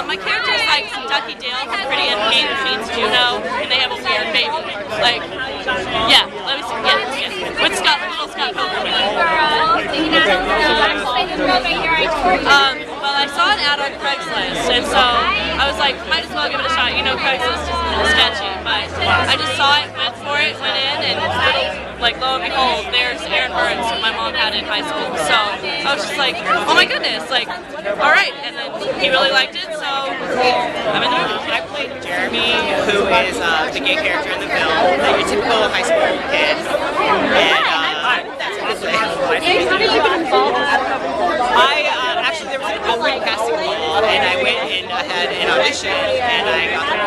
My character is like Ducky Dale from Pretty and Pink meets Juno, and they have a weird baby. Like, yeah, let me see. Yeah. With little Scott Pilgrim. Well, I saw an ad on Craigslist, and so I was like, might as well give it a shot. You know, Craigslist is a little sketchy, but I just saw it, went for it, went in, and like lo and behold, there's Aaron Burns, who my mom had in high school. So I was just like, oh my goodness, like, all right. And then he really liked it, so I'm in the movie. I played Jeremy, who is the gay character in the film, like your typical high school kid. And that's basically How did you get involved? actually there was an open casting call, and I went and had an audition, and I got the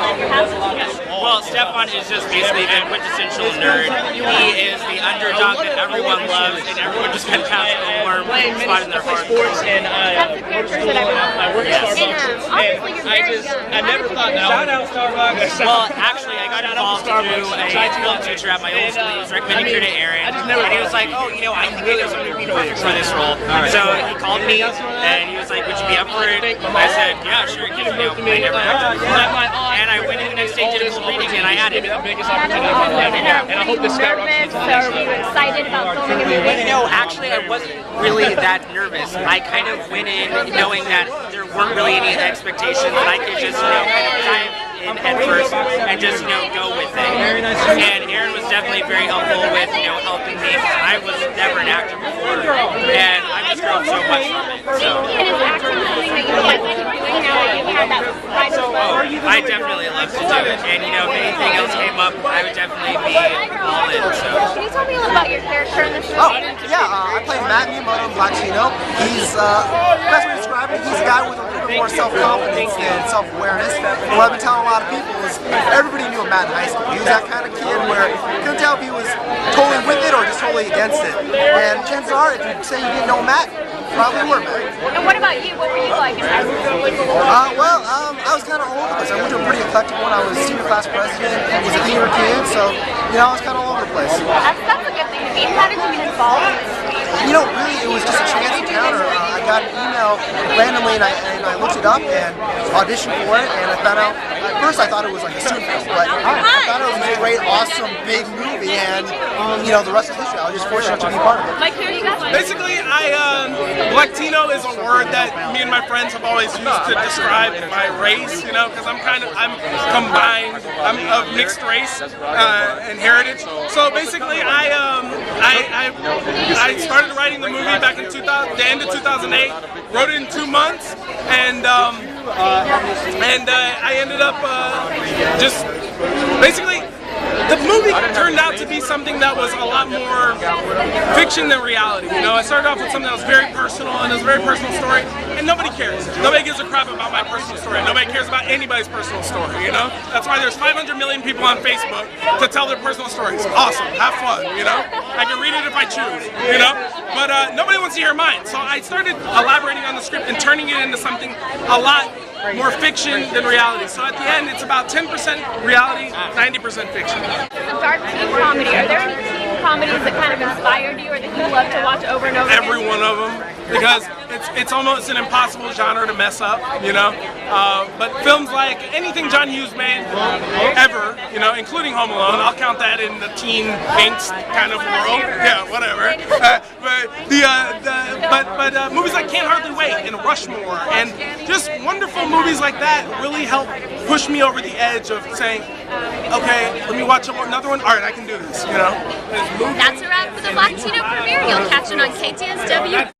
role. Well, Stefan is just basically the quintessential nerd. He is the underdog that everyone loves, and everyone just kind of has a warm spot in their heart. That's the character that I work at Starbucks. Obviously, you're very young. I never thought that. Shout out Starbucks. Well, actually, I got involved through a film teacher at my old school. He was recommending you to Aaron, and he was like, oh, you know, I think there's somebody who'd be perfect for this role. So he called me, and he was like, would you be up for it? I said, yeah, sure, because, you know, I never acted before. And I went in the next day, did a full reading, and I added it. The biggest opportunity of my life. And I hope this skyrockets into the next Are you excited about filming a movie? You know, actually, I wasn't really that nervous. I kind of went in knowing that there weren't really any expectations, and I could just, you know, kind of dive in head first and just, you know, go with it. And Aaron was definitely very helpful with, you know, helping me. I was never an actor before, and I just grown so much from it. So. And is acting something that you like to do now that you have that pride of I definitely love to do it, and you know, if anything else came up, I would definitely be all in. So. Can you tell me a little about your character in this movie? Oh, yeah, I play Matt Miyamoto, Blacktino. He's, best way to describe it, he's a guy with a little bit more self-confidence and self-awareness. And what I've been telling a lot of people is everybody knew Matt in high school. He was that kind of kid where you couldn't tell if he was totally with it or just totally against it. And chances are, if you say you didn't know Matt, you probably were Matt. And what about you? What were you like in high school? I was kind of all over the place. I went to a pretty eclectic one. I was senior class president, was a theater kid, so, you know, I was kind of all over the place. That's a good thing to be. How did you get involved in this movie? You know, really, it was just a chance encounter. I got an email randomly, and I looked it up and auditioned for it, and I found out, at first I thought it was like a student film, but I thought it was a great, awesome, big movie, and, you know, the rest is history. I was just fortunate to be part of it. Mike, here you go. Basically, Blacktino is a word that me and my friends have always used to describe my race, you know, because I'm combined, I'm of mixed race and heritage. So basically, I started writing the movie back in the end of 2008, wrote it in 2 months, and I ended up just basically. The movie turned out to be something that was a lot more fiction than reality. You know, I started off with something that was very personal, and it was a very personal story, and nobody cares. Nobody gives a crap about my personal story. Nobody cares about anybody's personal story, you know? That's why there's 500 million people on Facebook to tell their personal stories. Awesome, have fun, you know? I can read it if I choose, you know? But nobody wants to hear mine. So I started elaborating on the script and turning it into something a lot more fiction than reality. So at the end, it's about 10% reality, 90% fiction. It's a dark teen comedy. Are there any teen comedies that kind of inspired you or that you love to watch over and over again? Every one of them, because it's almost an impossible genre to mess up, you know. But films like anything John Hughes made ever, you know, including Home Alone, I'll count that in the teen angst kind of world. Yeah, whatever. But movies like Can't Hardly Wait and Rushmore and just wonderful movies like that really help push me over the edge of saying, okay, let me watch another one. All right, I can do this, you know. That's a wrap for the Blacktino premiere. You'll catch it on KTSW.